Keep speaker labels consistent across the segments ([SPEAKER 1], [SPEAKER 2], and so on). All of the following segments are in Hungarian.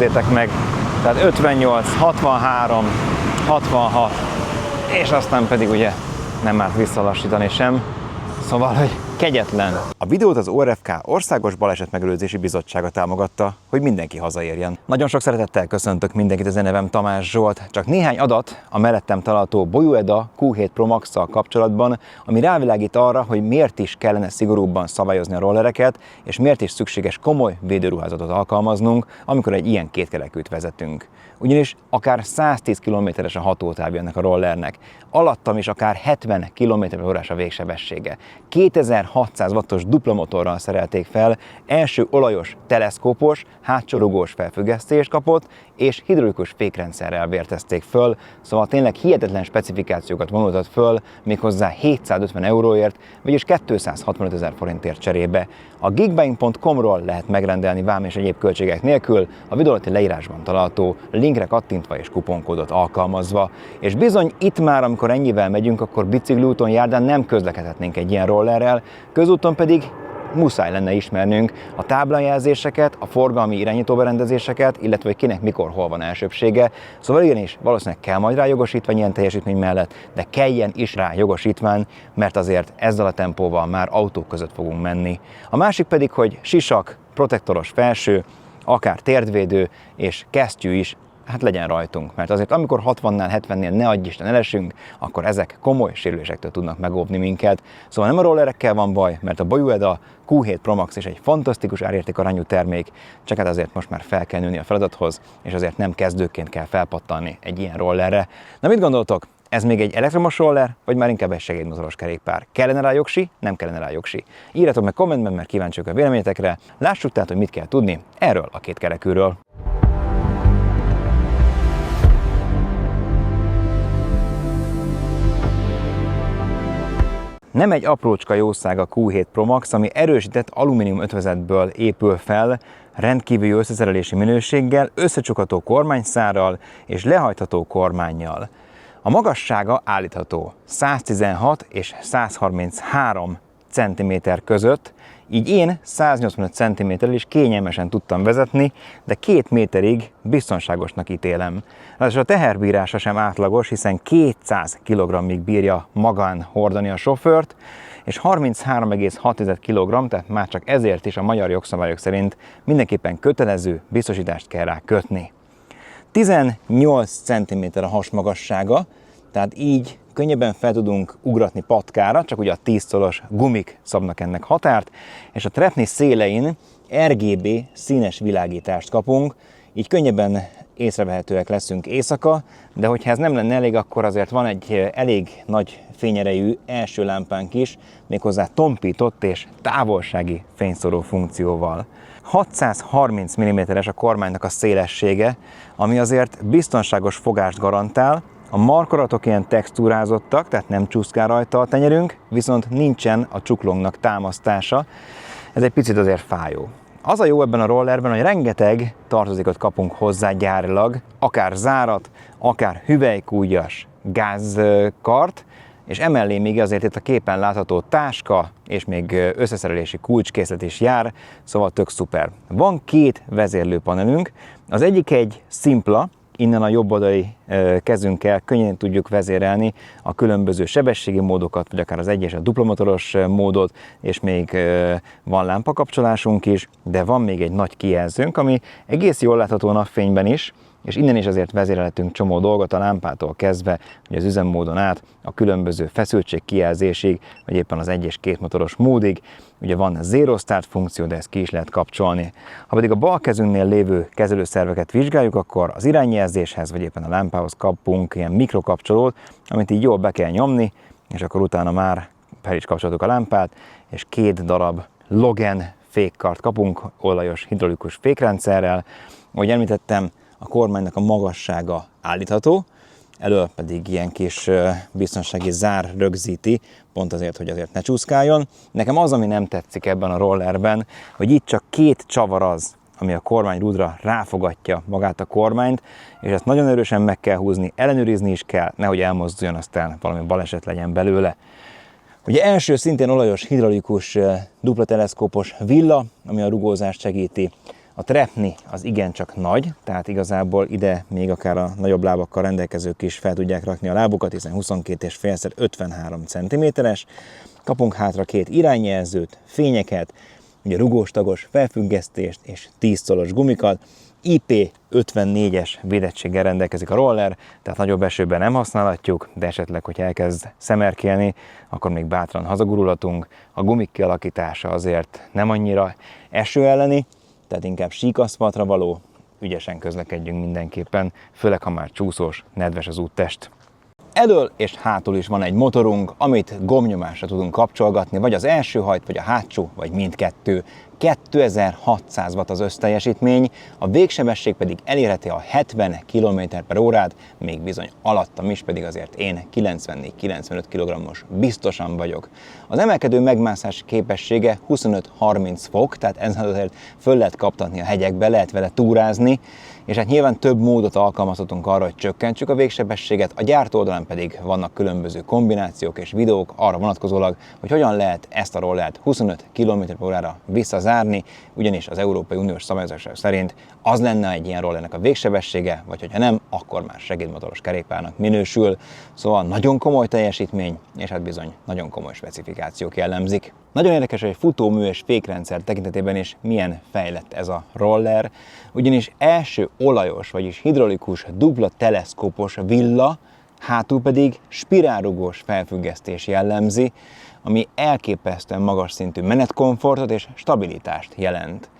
[SPEAKER 1] Nézzétek meg, tehát 58, 63, 66, és aztán pedig ugye nem árt visszalassítani sem, szóval, hogy kegyetlen. A videót az ORFK Országos Balesetmegelőzési Bizottsága támogatta, hogy mindenki hazaérjen. Nagyon sok szeretettel köszöntök mindenkit, az én nevem Tamás Zsolt. Csak néhány adat a mellettem található Boyueda Q7 Pro Max-szal kapcsolatban, ami rávilágít arra, hogy miért is kellene szigorúbban szabályozni a rollereket, és miért is szükséges komoly védőruházatot alkalmaznunk, amikor egy ilyen kétkerekűt vezetünk. Ugyanis akár 110 km-es a hatótávja ennek a rollernek, alattam is akár 70 km/h a végsebessége. 2600 wattos dupla motorral szerelték fel, első olajos, teleszkópos, hátsó rugós felfüggesztést kapott, és hidraulikus fékrendszerrel vértezték föl, szóval tényleg hihetetlen specifikációkat vonultat föl, méghozzá 750 euróért, vagyis 265 000 forintért cserébe. A geekbuying.com-ról lehet megrendelni vám és egyéb költségek nélkül, a videó alatti leírásban található linkre kattintva és kuponkódot alkalmazva. És bizony itt már, amikor ennyivel megyünk, akkor bicikliúton, járdán nem közlekedhetnénk egy ilyen rollerrel, közúton pedig muszáj lenne ismernünk a táblajelzéseket, a forgalmi irányítóberendezéseket, illetve hogy kinek mikor hol van elsőbbsége. Szóval igenis, valószínűleg kell majd rá jogosítvány ilyen teljesítmény mellett, de kelljen is rá jogosítvány, mert azért ezzel a tempóval már autók között fogunk menni. A másik pedig, hogy sisak, protektoros felső, akár térdvédő és kesztyű is hát legyen rajtunk, mert azért amikor 60-nál, 70-nél ne adj Isten elesünk, akkor ezek komoly sérülésektől tudnak megóvni minket. Szóval nem a rollerekkel van baj, mert a Boyueda Q7 Pro Max is egy fantasztikus árértékarányú termék, csak hát azért most már fel kell nőni a feladathoz, és azért nem kezdőként kell felpattanni egy ilyen rollerre. Na mit gondoltok? Ez még egy elektromos roller, vagy már inkább egy segédmotoros kerékpár? Kellene rá jogsi? Nem kellene rá jogsi? Írjátok meg kommentben, mert kíváncsiak a véleményetekre. Lássuk tehát, hogy mit kell tudni erről a kétkerekűről. Nem egy aprócska jószág a Q7 Pro Max, ami erősített alumínium ötvözetből épül fel, rendkívül jó összeszerelési minőséggel, összecsukható kormányszárral és lehajtható kormánnyal. A magassága állítható 116 és 133 cm között, így én 185 cm-rel is kényelmesen tudtam vezetni, de 2 méterig biztonságosnak ítélem. Ráadásul a teherbírása sem átlagos, hiszen 200 kg-ig bírja magán hordani a sofőrt, és 33,6 kg, tehát már csak ezért is a magyar jogszabályok szerint mindenképpen kötelező biztosítást kell rá kötni. 18 cm a hasmagassága, tehát így könnyebben fel tudunk ugratni patkára, csak ugye a 10 szolos gumik szabnak ennek határt, és a trepni szélein RGB színes világítást kapunk, így könnyebben észrevehetőek leszünk éjszaka, de hogyha ez nem lenne elég, akkor azért van egy elég nagy fényerejű első lámpánk is, méghozzá tompított és távolsági fényszóró funkcióval. 630 mm-es a kormánynak a szélessége, ami azért biztonságos fogást garantál. A markoratok ilyen textúrázottak, tehát nem csúszkál rajta a tenyerünk, viszont nincsen a csuklónknak támasztása. Ez egy picit azért fájó. Az a jó ebben a rollerben, hogy rengeteg tartozékot kapunk hozzá gyárilag, akár zárat, akár hüvelykúgyas gázkart, és emellé még azért itt a képen látható táska, és még összeszerelési kulcskészlet is jár, szóval tök szuper. Van 2 vezérlőpanelünk, az egyik egy szimpla, innen a jobb oldali kezünkkel könnyen tudjuk vezérelni a különböző sebességi módokat, vagy akár az egy és a dupla motoros módot, és még van lámpakapcsolásunk is, de van még egy nagy kijelzőnk, ami egész jól látható a napfényben is, és innen is azért vezérelhetünk csomó dolgot a lámpától kezdve, hogy az üzemmódon át a különböző feszültség kijelzésig, vagy éppen az 1 és 2 motoros módig. Ugye van Zero Start funkció, de ezt ki is lehet kapcsolni. Ha pedig a bal kezünknél lévő kezelőszerveket vizsgáljuk, akkor az irányjelzéshez, vagy éppen a lámpához kapunk ilyen mikrokapcsolót, amit így jól be kell nyomni, és akkor utána már fel is kapcsoltuk a lámpát, és 2 darab Logan fékkart kapunk, olajos hidraulikus fékrendszerrel. Ahogy említettem, a kormánynak a magassága állítható, elől pedig ilyen kis biztonsági zár rögzíti, pont azért, hogy azért ne csúszkáljon. Nekem az, ami nem tetszik ebben a rollerben, hogy itt csak 2 csavar az, ami a kormányrúdra ráfogatja magát a kormányt, és ezt nagyon erősen meg kell húzni, ellenőrizni is kell, nehogy elmozduljon, aztán valami baleset legyen belőle. Ugye első szintén olajos hidraulikus dupla teleszkópos villa, ami a rugózást segíti. A trepni az igencsak nagy, tehát igazából ide még akár a nagyobb lábakkal rendelkezők is fel tudják rakni a lábukat, hiszen 22,5 x 53 cm-es. Kapunk hátra 2 irányjelzőt, fényeket, ugye rugós-tagos felfüggesztést és 10 colos gumikat. IP54-es védettséggel rendelkezik a roller, tehát nagyobb esőben nem használhatjuk, de esetleg, hogy elkezd szemerkélni, akkor még bátran hazagurulhatunk. A gumik kialakítása azért nem annyira eső elleni, tehát inkább síkaszfaltra való, ügyesen közlekedjünk mindenképpen, főleg ha már csúszós, nedves az úttest. Elől és hátul is van egy motorunk, amit gombnyomásra tudunk kapcsolgatni, vagy az első hajt, vagy a hátsó, vagy mindkettő. 2600 watt az összteljesítmény, a végsebesség pedig elérheti a 70 km/h, még bizony alattam is, pedig azért én 94-95 kg-os biztosan vagyok. Az emelkedő megmászási képessége 25-30 fok, tehát ezzel azért föl lehet kaptatni a hegyekbe, lehet vele túrázni, és hát nyilván több módot alkalmazhatunk arra, hogy csökkentsük a végsebességet, a gyártó oldalán pedig vannak különböző kombinációk és videók arra vonatkozólag, hogy hogyan lehet ezt a rollert 25 km/h visszazárni, ugyanis az Európai Uniós szabályozások szerint az lenne egy ilyen rollernek a végsebessége, vagy hogyha nem, akkor már segédmotoros kerékpárnak minősül. Szóval nagyon komoly teljesítmény, és hát bizony nagyon komoly specifikációk jellemzik. Nagyon érdekes, hogy futómű és fékrendszer tekintetében is milyen fejlett ez a roller, ugyanis első olajos, vagyis hidraulikus dupla teleszkópos villa, hátul pedig spirálrugós felfüggesztés jellemzi, ami elképesztően magas szintű menetkomfortot és stabilitást jelent.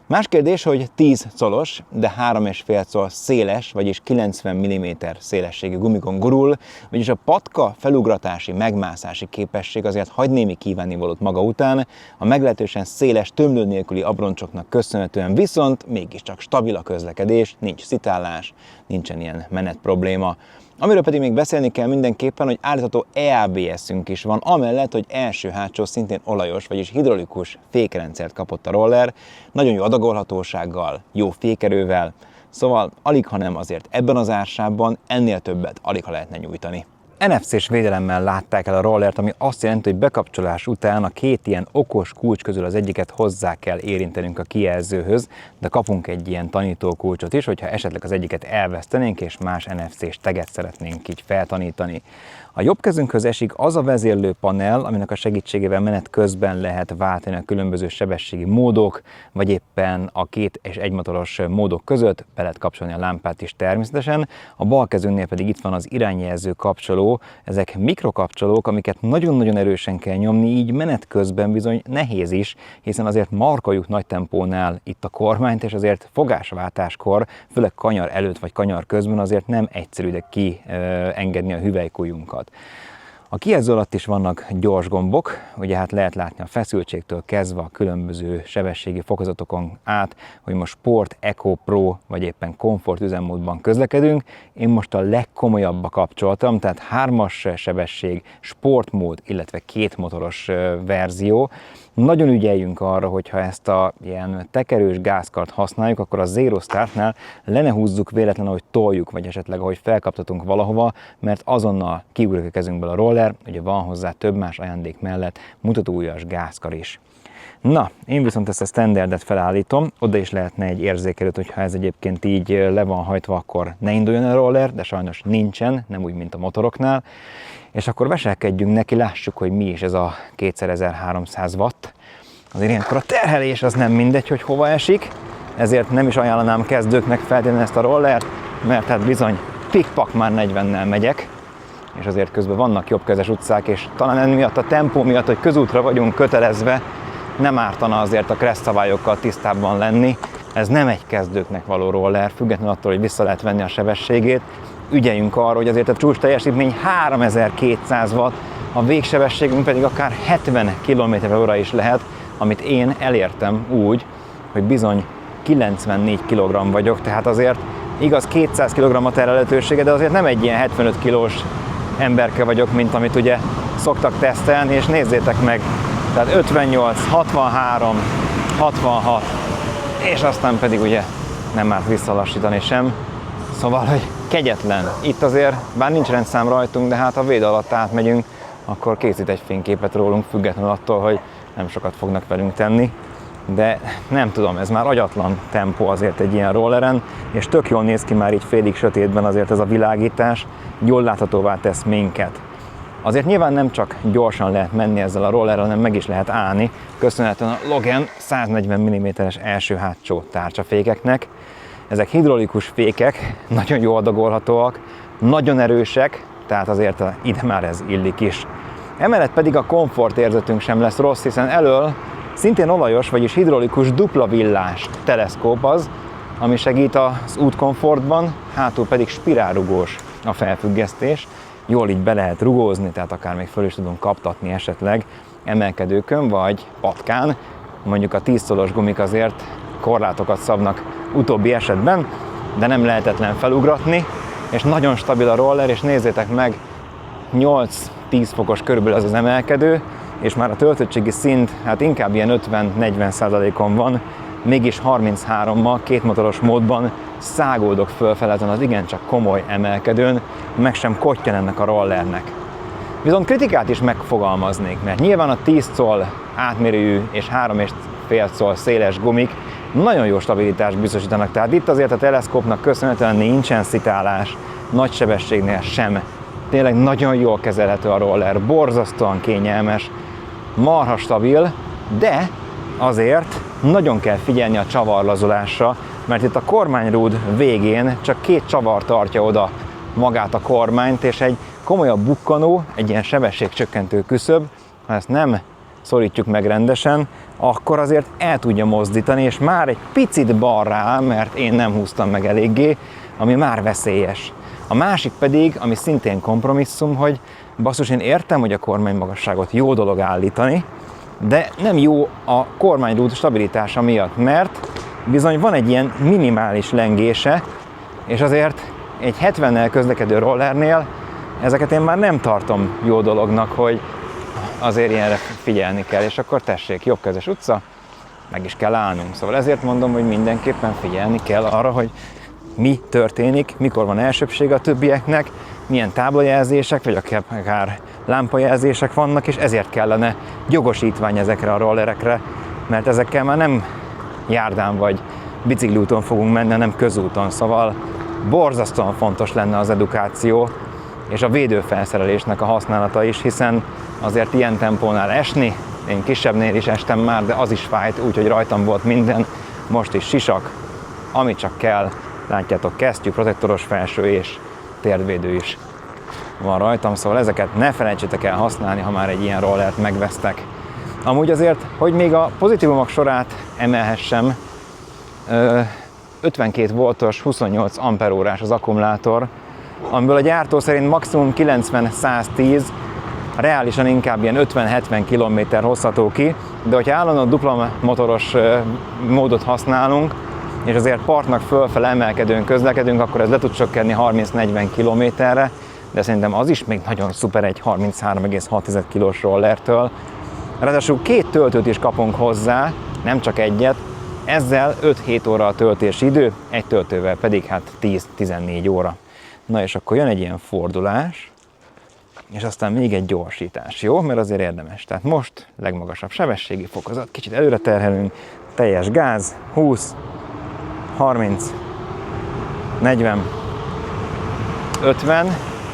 [SPEAKER 1] Más kérdés, hogy 10 colos, de 3,5 colos széles, vagyis 90 mm szélességű gumikon gurul, vagyis a patka felugratási, megmászási képesség azért hagy némi kívánnivalót maga után, a meglehetősen széles, tömlő nélküli abroncsoknak köszönhetően viszont mégiscsak stabil a közlekedés, nincs szitálás, nincsen ilyen menet probléma. Amiről pedig még beszélni kell mindenképpen, hogy állítható EABS-ünk is van, amellett, hogy első-hátsó szintén olajos, vagyis hidraulikus fékrendszert kapott a roller, nagyon jó adagolhatósággal, jó fékerővel, szóval alig, ha nem azért ebben az ársában ennél többet alig, ha lehetne nyújtani. NFC-s védelemmel látták el a rollert, ami azt jelenti, hogy bekapcsolás után a két ilyen okos kulcs közül az egyiket hozzá kell érintenünk a kijelzőhöz, de kapunk egy ilyen tanítókulcsot is, hogyha esetleg az egyiket elvesztenénk és más NFC-s teget szeretnénk így feltanítani. A jobb kezünkhöz esik az a vezérlő panel, aminek a segítségével menet közben lehet váltani a különböző sebességi módok, vagy éppen a 2 és 1 motoros módok között be lehet kapcsolni a lámpát is természetesen. A bal kezünknél pedig itt van az irányjelző kapcsoló, ezek mikrokapcsolók, amiket nagyon-nagyon erősen kell nyomni, így menet közben bizony nehéz is, hiszen azért markoljuk nagy tempónál itt a kormányt, és azért fogásváltáskor, főleg kanyar előtt vagy kanyar közben azért nem egyszerű ide kiengedni a hüvelykujjunkat. A kijelző alatt is vannak gyors gombok, ugye hát lehet látni a feszültségtől kezdve a különböző sebességi fokozatokon át, hogy most Sport, Eco, Pro vagy éppen Comfort üzemmódban közlekedünk. Én most a legkomolyabbba kapcsoltam, tehát 3-as sebesség, sportmód, illetve 2 motoros verzió. Nagyon ügyeljünk arra, hogyha ezt a ilyen tekerős gázkart használjuk, akkor a Zero Startnál le ne húzzuk véletlenül, hogy toljuk, vagy esetleg ahogy felkaptatunk valahova, mert azonnal kiugrik a kezünkből a roller, ugye van hozzá több más ajándék mellett mutatóujjas gázkar is. Na, én viszont ezt a standardet felállítom, oda is lehetne egy érzékelőt, hogyha ez egyébként így le van hajtva, akkor ne induljon el a roller, de sajnos nincsen, nem úgy, mint a motoroknál. És akkor veselkedjünk neki, lássuk, hogy mi is ez a 2300 watt. Azért ilyenkor a terhelés az nem mindegy, hogy hova esik, ezért nem is ajánlanám kezdőknek feltétlenül ezt a rollert, mert hát bizony pikpak már 40-nel megyek, és azért közben vannak jobbkezes utcák, és talán emiatt a tempó miatt, hogy közútra vagyunk kötelezve, nem ártana azért a kressz szabályokkal tisztában lenni. Ez nem egy kezdőknek való roller, függetlenül attól, hogy vissza lehet venni a sebességét. Ügyeljünk arra, hogy azért a csúcs teljesítmény 3200 watt, a végsebességünk pedig akár 70 km/h is lehet, amit én elértem úgy, hogy bizony 94 kg vagyok, tehát azért igaz 200 kg a terhelhetősége, de azért nem egy ilyen 75 kilós emberke vagyok, mint amit ugye szoktak tesztelni, és nézzétek meg, tehát 58, 63, 66, és aztán pedig ugye nem árt visszalassítani sem, szóval, hogy kegyetlen. Itt azért, bár nincs rendszám rajtunk, de hát ha véd alatt átmegyünk, akkor készít egy fényképet rólunk, függetlenül attól, hogy nem sokat fognak velünk tenni. de nem tudom, ez már agyatlan tempó azért egy ilyen rolleren, és tök jól néz ki már így félig sötétben azért ez a világítás, jól láthatóvá tesz minket. Azért nyilván nem csak gyorsan lehet menni ezzel a rollerrel, hanem meg is lehet állni, köszönhetően a Logan 140 mm-es első-hátsó tárcsafékeknek. Ezek hidraulikus fékek, nagyon jól adagolhatóak, nagyon erősek, tehát azért ide már ez illik is. Emellett pedig a komfortérzetünk sem lesz rossz, hiszen elől szintén olajos, vagyis hidraulikus dupla villás teleszkóp az, ami segít az útkomfortban, hátul pedig spirálrugós a felfüggesztés. Jól így be lehet rugózni, tehát akár még föl is tudunk kaptatni esetleg emelkedőkön vagy patkán. Mondjuk a 10 szolos gumik azért korlátokat szabnak utóbbi esetben, de nem lehetetlen felugratni, és nagyon stabil a roller, és nézzétek meg, 8-10 fokos körülbelül az emelkedő, és már a töltöttségi szint hát inkább ilyen 50-40%-on van, mégis 33-mal, kétmotoros módban száguldok fölfele ezen az igencsak komoly emelkedőn, meg sem kottyan ennek a rollernek. Viszont kritikát is megfogalmaznék, mert nyilván a 10 coll átmérőjű és 3,5 coll széles gumik nagyon jó stabilitást biztosítanak, tehát itt azért a teleszkópnak köszönhetően nincsen szitálás, nagy sebességnél sem. Tényleg nagyon jól kezelhető a roller, borzasztóan kényelmes, marha stabil, de azért nagyon kell figyelni a csavarlazulásra, mert itt a kormányrúd végén csak 2 csavar tartja oda magát a kormányt, és egy komolyabb bukkanó, egy ilyen sebességcsökkentő küszöb, ha ezt nem szorítjuk meg rendesen, akkor azért el tudja mozdítani, és már egy picit balra áll, mert én nem húztam meg eléggé, ami már veszélyes. A másik pedig, ami szintén kompromisszum, hogy basszus, én értem, hogy a kormánymagasságot jó dolog állítani, de nem jó a kormányrúd stabilitása miatt, mert bizony van egy ilyen minimális lengése, és azért egy 70-nel közlekedő rollernél ezeket én már nem tartom jó dolognak, hogy azért ilyenre figyelni kell, és akkor tessék, jobbkezes utca, meg is kell állnunk. Szóval ezért mondom, hogy mindenképpen figyelni kell arra, hogy mi történik, mikor van elsőbség a többieknek, milyen táblajelzések, vagy akár lámpajelzések vannak, és ezért kellene jogosítvány ezekre a rollerekre, mert ezekkel már nem járdán vagy bicikliúton fogunk menni, hanem közúton. Szóval borzasztóan fontos lenne az edukáció, és a védőfelszerelésnek a használata is, hiszen azért ilyen tempónál esni, én kisebbnél is estem már, de az is fájt, úgyhogy rajtam volt minden, most is sisak, amit csak kell, látjátok, kesztyű, protektoros felső és térdvédő is van rajtam, szóval ezeket ne felejtsétek el használni, ha már egy ilyen rollert megvesztek. Amúgy azért, hogy még a pozitívumok sorát emelhessem, 52 voltos, 28 amperórás az akkumulátor, amiből a gyártó szerint maximum 90-110, reálisan inkább ilyen 50-70 km hozható ki, de hogyha állandóan dupla motoros módot használunk, és azért partnak fölfele emelkedőn közlekedünk, akkor ez le tud csökkenni 30-40 km-re, de szerintem az is még nagyon szuper egy 33,6 kg-s rollertől. Ráadásul 2 töltőt is kapunk hozzá, nem csak egyet, ezzel 5-7 óra a töltési idő, egy töltővel pedig hát 10-14 óra. Na és akkor jön egy ilyen fordulás, és aztán még egy gyorsítás, jó? Mert azért érdemes. Tehát most legmagasabb sebességi fokozat, kicsit előre terhelünk, teljes gáz, 20, 30, 40, 50,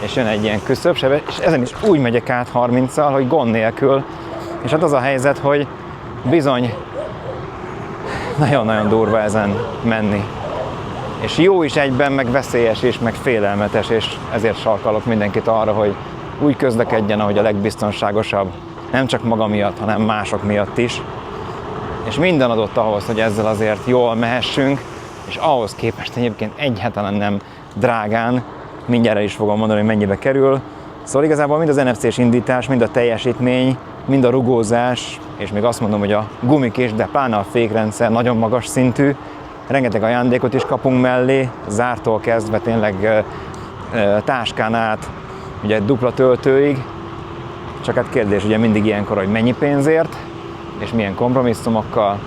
[SPEAKER 1] és jön egy ilyen küszöb, és ezen is úgy megyek át 30-szal, hogy gond nélkül. És hát az a helyzet, hogy bizony nagyon-nagyon durva ezen menni. És jó is egyben, meg veszélyes is, meg félelmetes, és ezért sarkalok mindenkit arra, hogy úgy közlekedjen, ahogy a legbiztonságosabb, nem csak maga miatt, hanem mások miatt is. És minden adott ahhoz, hogy ezzel azért jól mehessünk, és ahhoz képest egyébként egyáltalán nem drágán, mindjárt el is fogom mondani, hogy mennyibe kerül. Szóval igazából mind az NFC-s indítás, mind a teljesítmény, mind a rugózás, és még azt mondom, hogy a gumik is, de pláne a fékrendszer nagyon magas szintű. Rengeteg ajándékot is kapunk mellé, zártól kezdve tényleg táskán át, ugye dupla töltőig. Csak hát kérdés ugye mindig ilyenkor, hogy mennyi pénzért, és milyen kompromisszumokkal.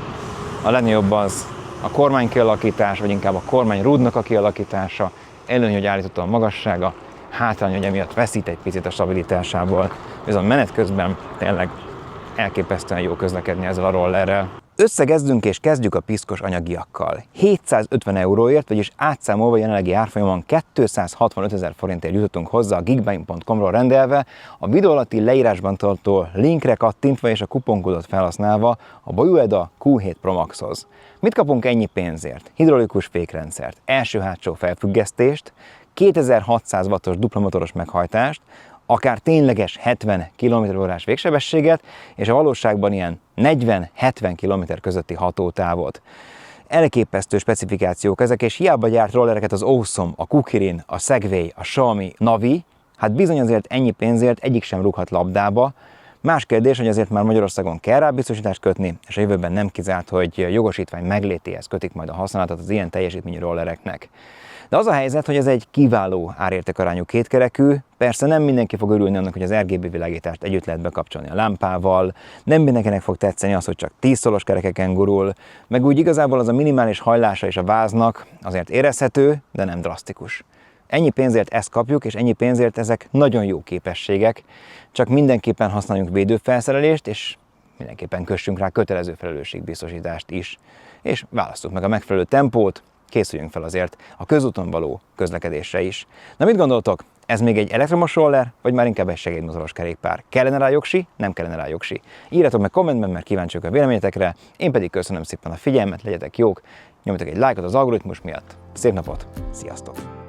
[SPEAKER 1] A legnagyobb az a kormány kialakítás, vagy inkább a kormányrúdnak a kialakítása, előny, hogy állítható a magassága, hátrány, hogy emiatt veszít egy picit a stabilitásából. Viszont menet közben tényleg elképesztően jó közlekedni ezzel a rollerrel. Összegezzünk és kezdjük a piszkos anyagiakkal. 750 euróért, vagyis átszámolva jelenlegi árfolyamon 265 000 forintért jutottunk hozzá a geekbuying.com-ról rendelve, a videó alatti leírásban tartó linkre kattintva és a kuponkódot felhasználva a Boyueda Q7 Pro Maxhoz. Mit kapunk ennyi pénzért? Hidraulikus fékrendszert, első-hátsó felfüggesztést, 2600 wattos duplamotoros meghajtást, akár tényleges 70 km/h végsebességet, és a valóságban ilyen 40-70 km közötti hatótávot. Elképesztő specifikációk ezek, és hiába gyárt rollereket az Awesome, a Kukirin, a Segway, a Xiaomi, Navi, hát bizony azért ennyi pénzért egyik sem rúghat labdába. Más kérdés, hogy azért már Magyarországon kell rá biztosítást kötni, és a jövőben nem kizárt, hogy jogosítvány meglétéhez kötik majd a használatot az ilyen teljesítményű rollereknek. De az a helyzet, hogy ez egy kiváló árértékarányú kétkerekű, persze nem mindenki fog örülni annak, hogy az RGB világítást együtt lehet bekapcsolni a lámpával, nem mindenkinek fog tetszeni az, hogy csak 10 szolos kerekeken gurul, meg úgy igazából az a minimális hajlása és a váznak azért érezhető, de nem drasztikus. Ennyi pénzért ezt kapjuk, és ennyi pénzért ezek nagyon jó képességek, csak mindenképpen használjunk védőfelszerelést, és mindenképpen kössünk rá kötelező felelősségbiztosítást is, és válasszuk meg a megfelelő tempót, készüljünk fel azért a közúton való közlekedésre is. Na mit gondoltok? Ez még egy elektromos roller, vagy már inkább egy segédmotoros kerékpár? Kellene rá jogsi? Nem kellene rá jogsi? Írjatok meg kommentben, mert kíváncsiak a véleményetekre. Én pedig köszönöm szépen a figyelmet, legyetek jók, nyomjatok egy lájkot az algoritmus miatt. Szép napot, sziasztok!